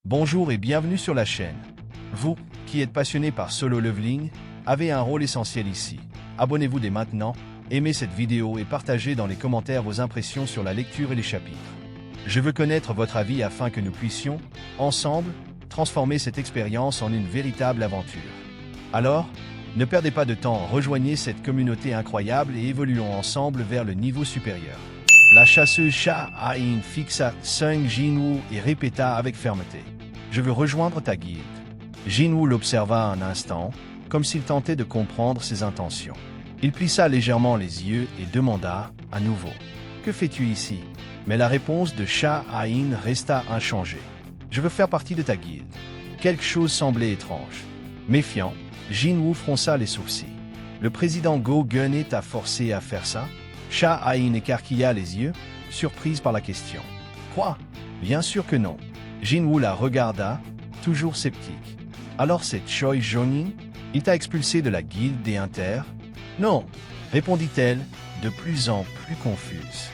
Bonjour et bienvenue sur la chaîne. Vous, qui êtes passionné par solo leveling, avez un rôle essentiel ici. Abonnez-vous dès maintenant, aimez cette vidéo et partagez dans les commentaires vos impressions sur la lecture et les chapitres. Je veux connaître votre avis afin que nous puissions, ensemble, transformer cette expérience en une véritable aventure. Alors, ne perdez pas de temps, rejoignez cette communauté incroyable et évoluons ensemble vers le niveau supérieur. La chasseuse Sha-Ain fixa Sung Jinwoo et répéta avec fermeté. « Je veux rejoindre ta guilde. » Jinwoo l'observa un instant, comme s'il tentait de comprendre ses intentions. Il plissa légèrement les yeux et demanda, à nouveau, « Que fais-tu ici ?» Mais la réponse de Sha-Ain resta inchangée. « Je veux faire partie de ta guilde. » Quelque chose semblait étrange. Méfiant, Jinwoo fronça les sourcils. « Le président Go-Gun t'a forcé à faire ça ?» Sha-Ain écarquilla les yeux, surprise par la question. « Quoi ? Bien sûr que non. » Jinwoo la regarda, toujours sceptique. « Alors c'est Choi Jong-in ? Il t'a expulsé de la guilde des Inter ?»« Non, » répondit-elle, de plus en plus confuse.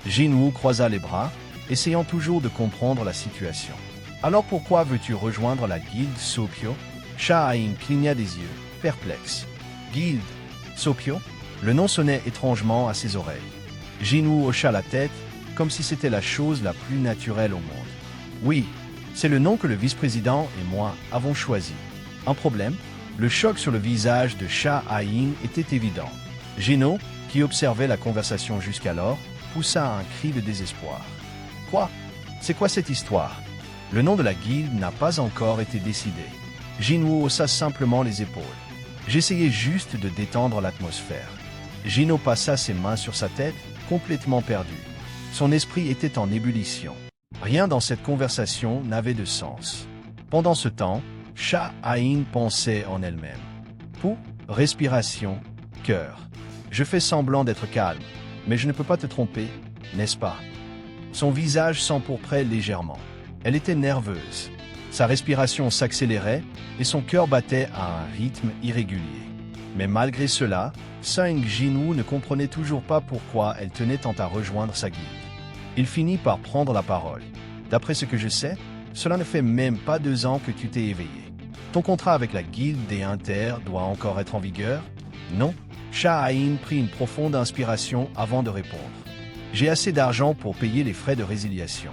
Jinwoo croisa les bras, essayant toujours de comprendre la situation. « Alors pourquoi veux-tu rejoindre la guilde Sopyo ?» Sha-Ain cligna des yeux, perplexe. « Guilde Sopyo ?» Le nom sonnait étrangement à ses oreilles. Jinwoo hocha la tête, comme si c'était la chose la plus naturelle au monde. « Oui, c'est le nom que le vice-président et moi avons choisi. » Un problème ? Le choc sur le visage de Sha-Ain était évident. Jinwoo, qui observait la conversation jusqu'alors, poussa un cri de désespoir. « Quoi ? C'est quoi cette histoire ? Le nom de la guilde n'a pas encore été décidé. » Jinwoo haussa simplement les épaules. « J'essayais juste de détendre l'atmosphère. » Jinwoo passa ses mains sur sa tête, complètement perdu. Son esprit était en ébullition. Rien dans cette conversation n'avait de sens. Pendant ce temps, Sha-Ain pensait en elle-même. Pouls, respiration, cœur. Je fais semblant d'être calme, mais je ne peux pas te tromper, n'est-ce pas? Son visage s'empourprait légèrement. Elle était nerveuse. Sa respiration s'accélérait et son cœur battait à un rythme irrégulier. Mais malgré cela, Sung Jinwoo ne comprenait toujours pas pourquoi elle tenait tant à rejoindre sa guilde. Il finit par prendre la parole. « D'après ce que je sais, cela ne fait même pas 2 ans que tu t'es éveillé. Ton contrat avec la guilde des Inter doit encore être en vigueur ? Non ?» Sha-Ain prit une profonde inspiration avant de répondre. « J'ai assez d'argent pour payer les frais de résiliation. »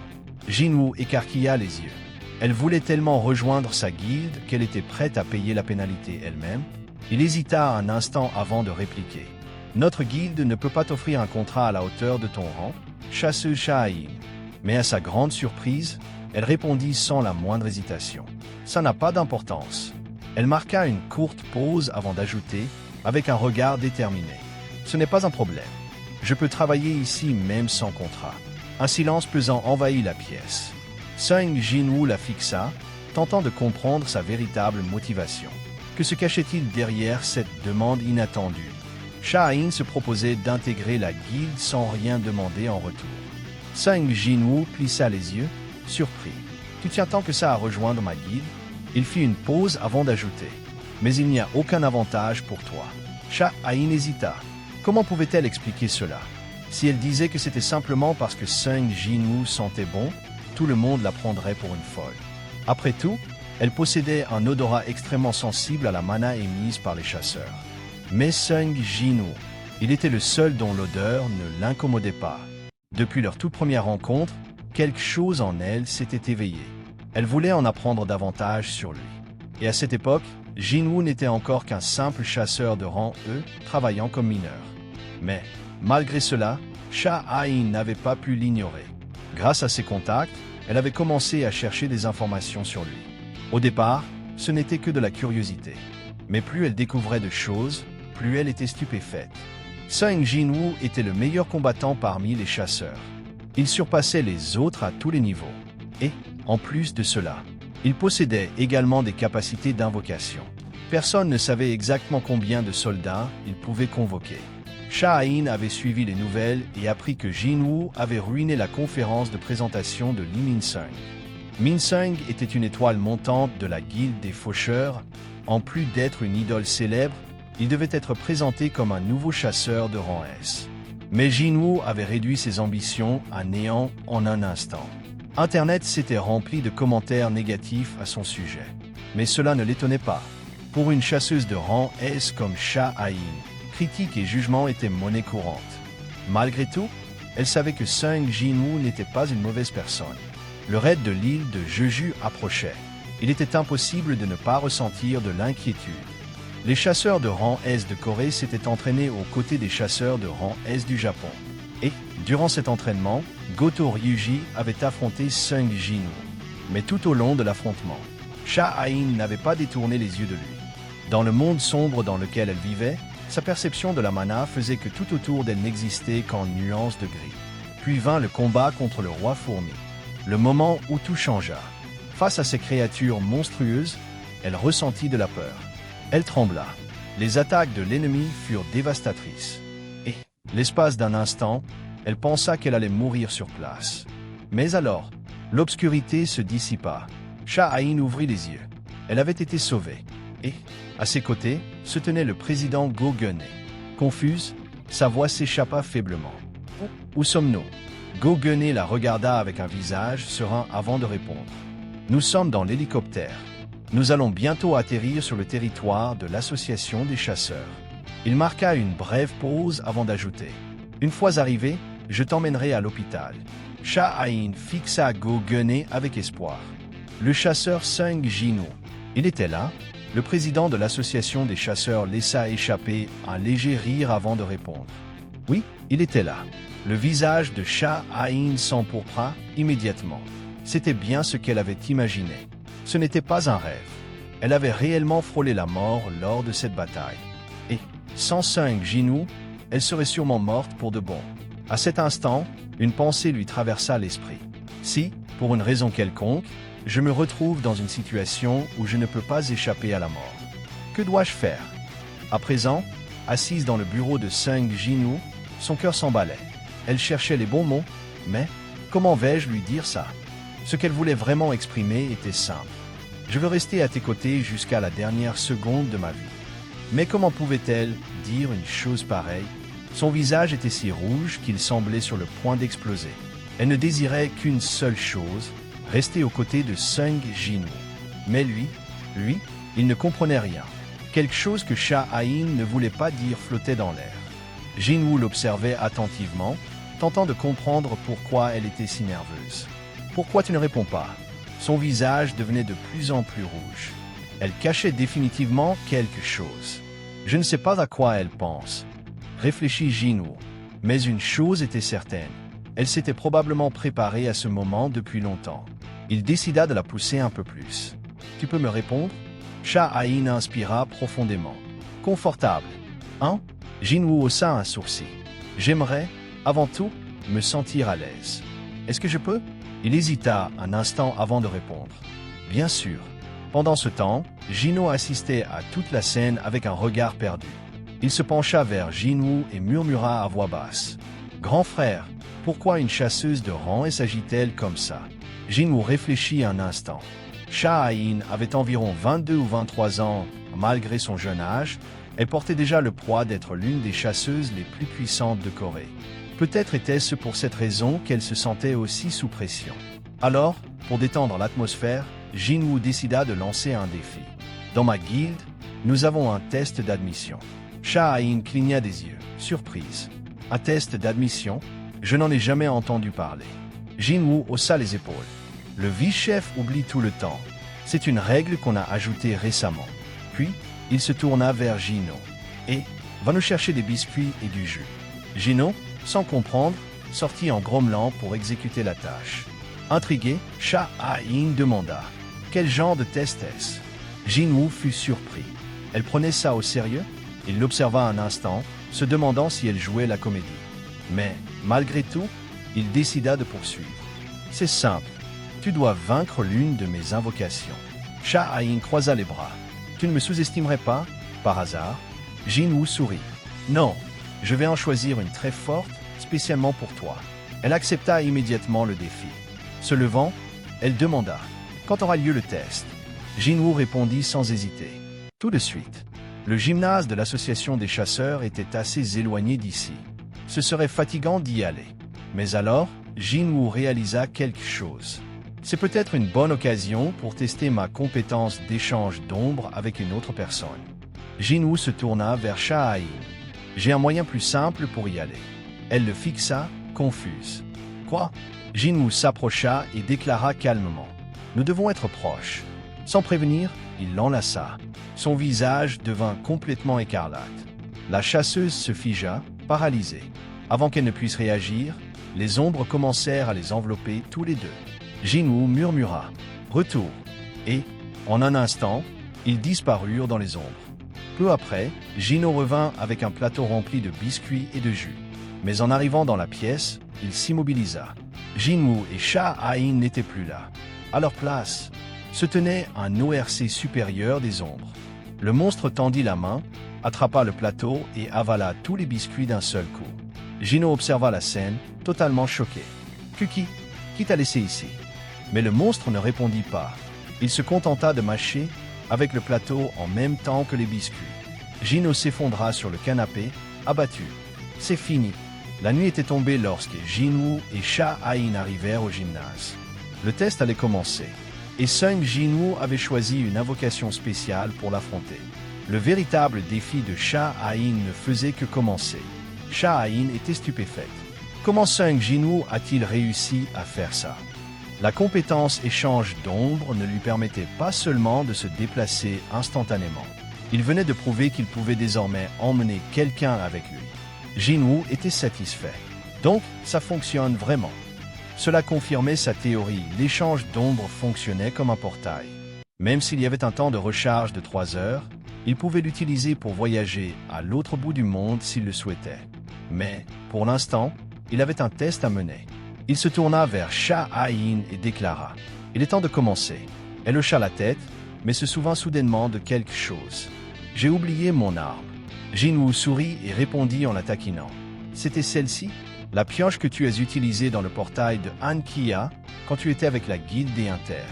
Jinwoo écarquilla les yeux. Elle voulait tellement rejoindre sa guilde qu'elle était prête à payer la pénalité elle-même. Il hésita un instant avant de répliquer. « Notre guilde ne peut pas t'offrir un contrat à la hauteur de ton rang, chasseuse Sha-Ain. » Mais à sa grande surprise, elle répondit sans la moindre hésitation. « Ça n'a pas d'importance. » Elle marqua une courte pause avant d'ajouter, avec un regard déterminé. « Ce n'est pas un problème. Je peux travailler ici même sans contrat. » Un silence pesant envahit la pièce. Sung Jinwoo la fixa, tentant de comprendre sa véritable motivation. Que se cachait-il derrière cette demande inattendue? Sha-Ain se proposait d'intégrer la guilde sans rien demander en retour. Sung Jinwoo plissa les yeux, surpris. « Tu tiens tant que ça à rejoindre ma guilde ?» Il fit une pause avant d'ajouter. « Mais il n'y a aucun avantage pour toi. » Sha-Ain hésita. Comment pouvait-elle expliquer cela? Si elle disait que c'était simplement parce que Sung Jinwoo sentait bon, tout le monde la prendrait pour une folle. Après tout, elle possédait un odorat extrêmement sensible à la mana émise par les chasseurs. Mais Sung Jinwoo, il était le seul dont l'odeur ne l'incommodait pas. Depuis leur toute première rencontre, quelque chose en elle s'était éveillé. Elle voulait en apprendre davantage sur lui. Et à cette époque, Jinwoo n'était encore qu'un simple chasseur de rang E, travaillant comme mineur. Mais, malgré cela, Sha-Ain n'avait pas pu l'ignorer. Grâce à ses contacts, elle avait commencé à chercher des informations sur lui. Au départ, ce n'était que de la curiosité. Mais plus elle découvrait de choses, plus elle était stupéfaite. Sung Jinwoo était le meilleur combattant parmi les chasseurs. Il surpassait les autres à tous les niveaux. Et, en plus de cela, il possédait également des capacités d'invocation. Personne ne savait exactement combien de soldats il pouvait convoquer. Sha-Ain avait suivi les nouvelles et appris que Jinwoo avait ruiné la conférence de présentation de Lee Min-sung. Min-sung était une étoile montante de la guilde des faucheurs. En plus d'être une idole célèbre, il devait être présenté comme un nouveau chasseur de rang S. Mais Jinwoo avait réduit ses ambitions à néant en un instant. Internet s'était rempli de commentaires négatifs à son sujet. Mais cela ne l'étonnait pas. Pour une chasseuse de rang S comme Sha-Ain, critiques et jugements étaient monnaie courante. Malgré tout, elle savait que Sung Jin-woo n'était pas une mauvaise personne. Le raid de l'île de Jeju approchait. Il était impossible de ne pas ressentir de l'inquiétude. Les chasseurs de rang S de Corée s'étaient entraînés aux côtés des chasseurs de rang S du Japon. Et, durant cet entraînement, Goto Ryuji avait affronté Sung Jin-woo. Mais tout au long de l'affrontement, Sha-Ain n'avait pas détourné les yeux de lui. Dans le monde sombre dans lequel elle vivait, sa perception de la mana faisait que tout autour d'elle n'existait qu'en nuances de gris. Puis vint le combat contre le roi fourmi. Le moment où tout changea. Face à ces créatures monstrueuses, elle ressentit de la peur. Elle trembla. Les attaques de l'ennemi furent dévastatrices. Et, l'espace d'un instant, elle pensa qu'elle allait mourir sur place. Mais alors, l'obscurité se dissipa. Sha-Ain ouvrit les yeux. Elle avait été sauvée. Et, à ses côtés, se tenait le président Go Gun-hye. Confuse, sa voix s'échappa faiblement. « Où sommes-nous » Go Gun-hye la regarda avec un visage serein avant de répondre. « Nous sommes dans l'hélicoptère. Nous allons bientôt atterrir sur le territoire de l'association des chasseurs. » Il marqua une brève pause avant d'ajouter. « Une fois arrivé, je t'emmènerai à l'hôpital. » Sha-Ain fixa Go Gun-hye avec espoir. Le chasseur Sung Jin-woo. Il était là. Le président de l'association des chasseurs laissa échapper un léger rire avant de répondre. Oui, il était là. Le visage de Sha-Ain s'empourpra immédiatement. C'était bien ce qu'elle avait imaginé. Ce n'était pas un rêve. Elle avait réellement frôlé la mort lors de cette bataille. Et, sans Sung Jin-woo, elle serait sûrement morte pour de bon. À cet instant, une pensée lui traversa l'esprit. Si, pour une raison quelconque, je me retrouve dans une situation où je ne peux pas échapper à la mort. Que dois-je faire? À présent, assise dans le bureau de Sung Jin-woo, son cœur s'emballait. Elle cherchait les bons mots, mais comment vais-je lui dire ça? Ce qu'elle voulait vraiment exprimer était simple. Je veux rester à tes côtés jusqu'à la dernière seconde de ma vie. Mais comment pouvait-elle dire une chose pareille? Son visage était si rouge qu'il semblait sur le point d'exploser. Elle ne désirait qu'une seule chose, rester aux côtés de Sung Jin-woo. Mais lui, il ne comprenait rien. Quelque chose que Sha-Ain ne voulait pas dire flottait dans l'air. Jin-woo l'observait attentivement, tentant de comprendre pourquoi elle était si nerveuse. « Pourquoi tu ne réponds pas ?» Son visage devenait de plus en plus rouge. Elle cachait définitivement quelque chose. « Je ne sais pas à quoi elle pense. » Réfléchit Jin-woo. Mais une chose était certaine. Elle s'était probablement préparée à ce moment depuis longtemps. Il décida de la pousser un peu plus. « Tu peux me répondre ?» Sha-Ain inspira profondément. « Confortable, hein ?» Jin-woo haussa un sourcil. « J'aimerais, avant tout, me sentir à l'aise. Est-ce que je peux ?» Il hésita un instant avant de répondre. « Bien sûr. » Pendant ce temps, Jin-woo assistait à toute la scène avec un regard perdu. Il se pencha vers Jin-woo et murmura à voix basse. « Grand frère, pourquoi une chasseuse de rang s'agit-elle comme ça ?» Jin-woo réfléchit un instant. Sha-Ain avait environ 22 ou 23 ans. Malgré son jeune âge, elle portait déjà le poids d'être l'une des chasseuses les plus puissantes de Corée. Peut-être était-ce pour cette raison qu'elle se sentait aussi sous pression. Alors, pour détendre l'atmosphère, Jin-woo décida de lancer un défi. « Dans ma guilde, nous avons un test d'admission. » Sha-Ain cligna des yeux, surprise. « Un test d'admission? Je n'en ai jamais entendu parler. » Jin-woo haussa les épaules. Le vice-chef oublie tout le temps. C'est une règle qu'on a ajoutée récemment. Puis, il se tourna vers Jino. Et, va nous chercher des biscuits et du jus. Jino, sans comprendre, sortit en grommelant pour exécuter la tâche. Intrigué, Sha-Ain demanda. Quel genre de test est-ce? Jin-woo fut surpris. Elle prenait ça au sérieux? Il l'observa un instant, se demandant si elle jouait la comédie. Mais, malgré tout, il décida de poursuivre. C'est simple. Tu dois vaincre l'une de mes invocations. Sha-Ain croisa les bras. Tu ne me sous-estimerais pas, par hasard? Jin-woo sourit. Non, je vais en choisir une très forte, spécialement pour toi. Elle accepta immédiatement le défi. Se levant, elle demanda. Quand aura lieu le test? Jin-woo répondit sans hésiter. Tout de suite. Le gymnase de l'association des chasseurs était assez éloigné d'ici. Ce serait fatigant d'y aller. Mais alors, Jinwoo réalisa quelque chose. C'est peut-être une bonne occasion pour tester ma compétence d'échange d'ombre avec une autre personne. Jinwoo se tourna vers Sha-in. J'ai un moyen plus simple pour y aller. Elle le fixa, confuse. Quoi? Jinwoo s'approcha et déclara calmement. Nous devons être proches. Sans prévenir, il l'enlaça. Son visage devint complètement écarlate. La chasseuse se figea, paralysée. Avant qu'elle ne puisse réagir, les ombres commencèrent à les envelopper tous les deux. Jinwoo murmura « Retour !» et, en un instant, ils disparurent dans les ombres. Peu après, Jinwoo revint avec un plateau rempli de biscuits et de jus. Mais en arrivant dans la pièce, il s'immobilisa. Jinwoo et Sha-in n'étaient plus là. À leur place, se tenait un ORC supérieur des ombres. Le monstre tendit la main, attrapa le plateau et avala tous les biscuits d'un seul coup. Jinwoo observa la scène, totalement choqué. « Qui t'a laissé ici ?» Mais le monstre ne répondit pas. Il se contenta de mâcher avec le plateau en même temps que les biscuits. Jinwoo s'effondra sur le canapé, abattu. C'est fini. La nuit était tombée lorsque Jinwoo et Sha-in arrivèrent au gymnase. Le test allait commencer. Et Sung Jinwoo avait choisi une invocation spéciale pour l'affronter. Le véritable défi de Sha-in ne faisait que commencer. Sha-in était stupéfaite. Comment Sung Jinwoo a-t-il réussi à faire ça? La compétence échange d'ombre ne lui permettait pas seulement de se déplacer instantanément. Il venait de prouver qu'il pouvait désormais emmener quelqu'un avec lui. Jinwoo était satisfait. Donc, ça fonctionne vraiment. Cela confirmait sa théorie, l'échange d'ombre fonctionnait comme un portail. Même s'il y avait un temps de recharge de 3 heures, il pouvait l'utiliser pour voyager à l'autre bout du monde s'il le souhaitait. Mais, pour l'instant, il avait un test à mener. Il se tourna vers Sha-in et déclara « Il est temps de commencer ». Elle hocha la tête, mais se souvint soudainement de quelque chose. « J'ai oublié mon arme ». Jinwoo sourit et répondit en la taquinant. « C'était celle-ci ? La pioche que tu as utilisée dans le portail de Ankia quand tu étais avec la guilde des Inter. »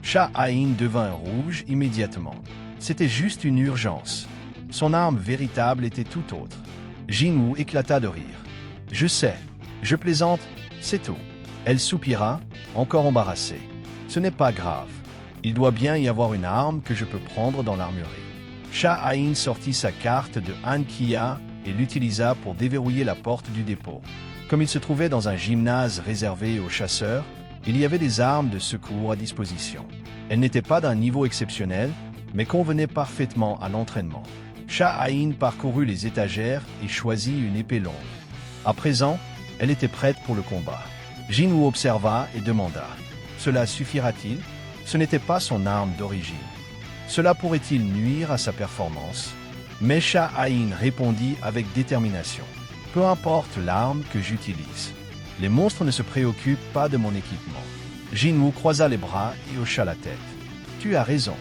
Sha-in devint rouge immédiatement. C'était juste une urgence. Son arme véritable était tout autre. Jinwoo éclata de rire. « Je sais, je plaisante, c'est tout. » Elle soupira, encore embarrassée. « Ce n'est pas grave. Il doit bien y avoir une arme que je peux prendre dans l'armurerie. » Sha-in sortit sa carte de Ankia et l'utilisa pour déverrouiller la porte du dépôt. Comme il se trouvait dans un gymnase réservé aux chasseurs, il y avait des armes de secours à disposition. Elles n'étaient pas d'un niveau exceptionnel, mais convenaient parfaitement à l'entraînement. Sha-in parcourut les étagères et choisit une épée longue. À présent, elle était prête pour le combat. Jinwoo observa et demanda « Cela suffira-t-il » Ce n'était pas son arme d'origine. Cela pourrait-il nuire à sa performance? Mais Sha-in répondit avec détermination. « Peu importe l'arme que j'utilise. Les monstres ne se préoccupent pas de mon équipement. » Jinwoo croisa les bras et hocha la tête. « Tu as raison. »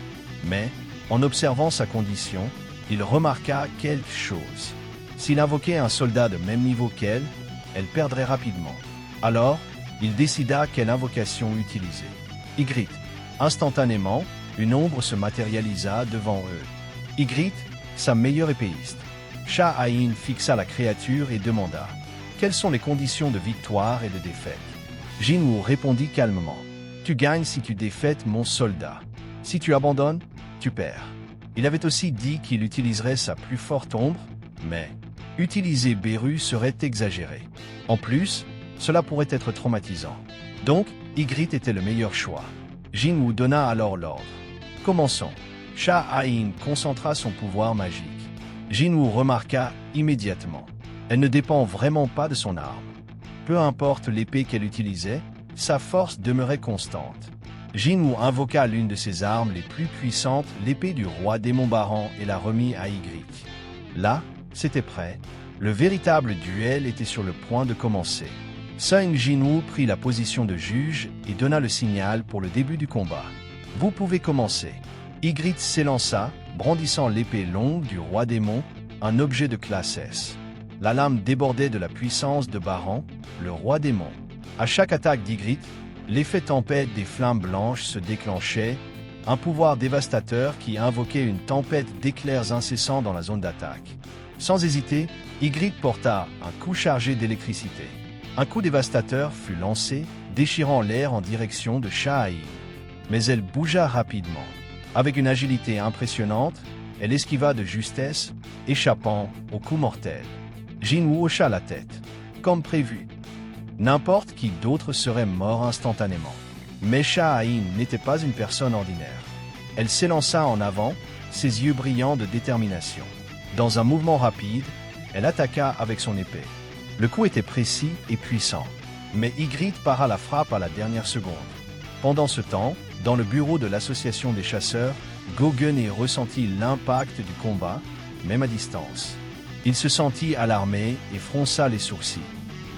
Mais, en observant sa condition, il remarqua quelque chose. S'il invoquait un soldat de même niveau qu'elle, elle perdrait rapidement. Alors, il décida quelle invocation utiliser. Ygritte. Instantanément, une ombre se matérialisa devant eux. Ygritte, sa meilleure épéiste. Sha-in fixa la créature et demanda « Quelles sont les conditions de victoire et de défaite ?» Jinwoo répondit calmement « Tu gagnes si tu défaites mon soldat. Si tu abandonnes, tu perds. » Il avait aussi dit qu'il utiliserait sa plus forte ombre, mais utiliser Beru serait exagéré. En plus, cela pourrait être traumatisant. Donc, Ygritte était le meilleur choix. Jinwoo donna alors l'ordre. Commençons. Sha-in concentra son pouvoir magique. Jinwoo remarqua immédiatement. Elle ne dépend vraiment pas de son arme. Peu importe l'épée qu'elle utilisait, sa force demeurait constante. Jinwoo invoqua l'une de ses armes les plus puissantes, l'épée du roi démon Baran, et la remit à Ygritte. Là, c'était prêt. Le véritable duel était sur le point de commencer. Sung Jinwoo prit la position de juge et donna le signal pour le début du combat. « Vous pouvez commencer. » Ygritte s'élança, brandissant l'épée longue du roi démon, un objet de classe S. La lame débordait de la puissance de Baran, le roi démon. À chaque attaque d'Ygritte, l'effet tempête des flammes blanches se déclenchait, un pouvoir dévastateur qui invoquait une tempête d'éclairs incessants dans la zone d'attaque. Sans hésiter, Ygritte porta un coup chargé d'électricité. Un coup dévastateur fut lancé, déchirant l'air en direction de Shah-Ain. Mais elle bougea rapidement. Avec une agilité impressionnante, elle esquiva de justesse, échappant au coup mortel. Jinwoo hocha la tête. Comme prévu. N'importe qui d'autre serait mort instantanément. Mais Shah-Ain n'était pas une personne ordinaire. Elle s'élança en avant, ses yeux brillants de détermination. Dans un mouvement rapide, elle attaqua avec son épée. Le coup était précis et puissant. Mais Ygritte para la frappe à la dernière seconde. Pendant ce temps, dans le bureau de l'association des chasseurs, Go-Gunne ressentit l'impact du combat, même à distance. Il se sentit alarmé et fronça les sourcils.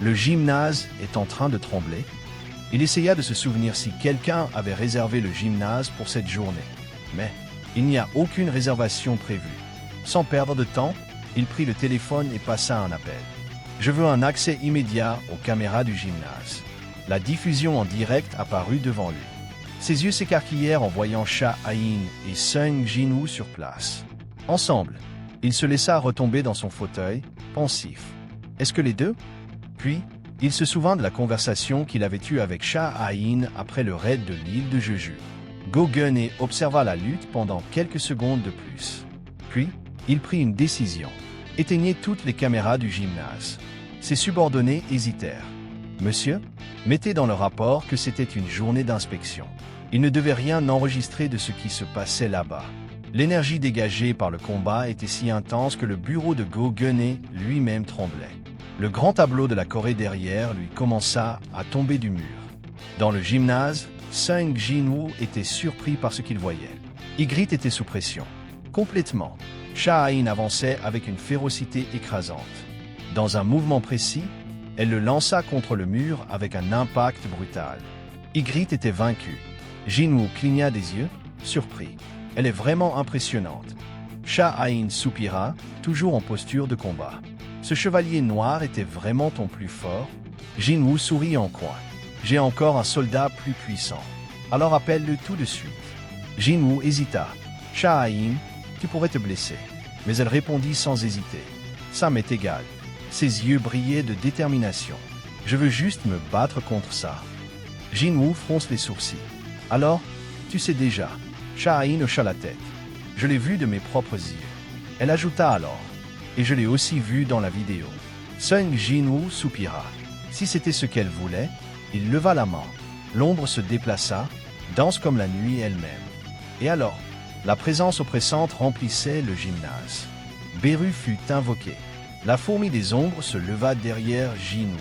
Le gymnase est en train de trembler. Il essaya de se souvenir si quelqu'un avait réservé le gymnase pour cette journée. Mais il n'y a aucune réservation prévue. Sans perdre de temps, il prit le téléphone et passa un appel. « Je veux un accès immédiat aux caméras du gymnase. » La diffusion en direct apparut devant lui. Ses yeux s'écarquillèrent en voyant Shah-Ain et Sung Jinwoo sur place. Ensemble, il se laissa retomber dans son fauteuil, pensif. Est-ce que les deux? Puis, il se souvint de la conversation qu'il avait eue avec Shah-Ain après le raid de l'île de Jeju. Go-Gunne observa la lutte pendant quelques secondes de plus. Puis, il prit une décision. Éteignez toutes les caméras du gymnase. Ses subordonnés hésitèrent. Monsieur, mettez dans le rapport que c'était une journée d'inspection. Il ne devait rien enregistrer de ce qui se passait là-bas. L'énergie dégagée par le combat était si intense que le bureau de Go-Gunne lui-même tremblait. Le grand tableau de la Corée derrière lui commença à tomber du mur. Dans le gymnase, Sung Jinwoo était surpris par ce qu'il voyait. Ygritte était sous pression. Complètement. Shah-Ain avançait avec une férocité écrasante. Dans un mouvement précis, elle le lança contre le mur avec un impact brutal. Ygritte était vaincu. Jinwoo cligna des yeux, surpris. Elle est vraiment impressionnante. Shah-Ain soupira, toujours en posture de combat. Ce chevalier noir était vraiment ton plus fort? Jinwoo sourit en coin. J'ai encore un soldat plus puissant. Alors appelle-le tout de suite. Jinwoo hésita. Shah-Ain, tu pourrais te blesser. Mais elle répondit sans hésiter. Ça m'est égal. Ses yeux brillaient de détermination. Je veux juste me battre contre ça. Jinwoo fronce les sourcils. Alors, tu sais déjà. Shah-Ain hocha la tête. Je l'ai vu de mes propres yeux. Elle ajouta alors. Et je l'ai aussi vu dans la vidéo. Sung Jinwoo soupira. Si c'était ce qu'elle voulait, il leva la main. L'ombre se déplaça, dense comme la nuit elle-même. Et alors, la présence oppressante remplissait le gymnase. Beru fut invoqué. La fourmi des ombres se leva derrière Jinwoo.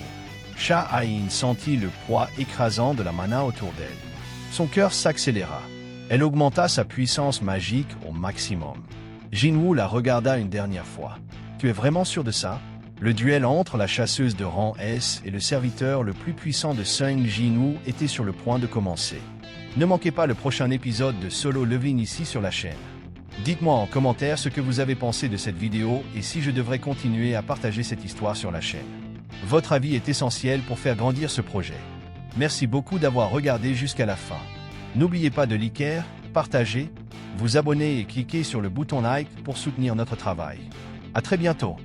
Shah-Ain sentit le poids écrasant de la mana autour d'elle. Son cœur s'accéléra. Elle augmenta sa puissance magique au maximum. Jinwoo la regarda une dernière fois. « Tu es vraiment sûr de ça ?» Le duel entre la chasseuse de rang S et le serviteur le plus puissant de Sung Jinwoo était sur le point de commencer. Ne manquez pas le prochain épisode de Solo Leveling ici sur la chaîne. Dites-moi en commentaire ce que vous avez pensé de cette vidéo et si je devrais continuer à partager cette histoire sur la chaîne. Votre avis est essentiel pour faire grandir ce projet. Merci beaucoup d'avoir regardé jusqu'à la fin. N'oubliez pas de liker, partager, vous abonner et cliquer sur le bouton like pour soutenir notre travail. À très bientôt.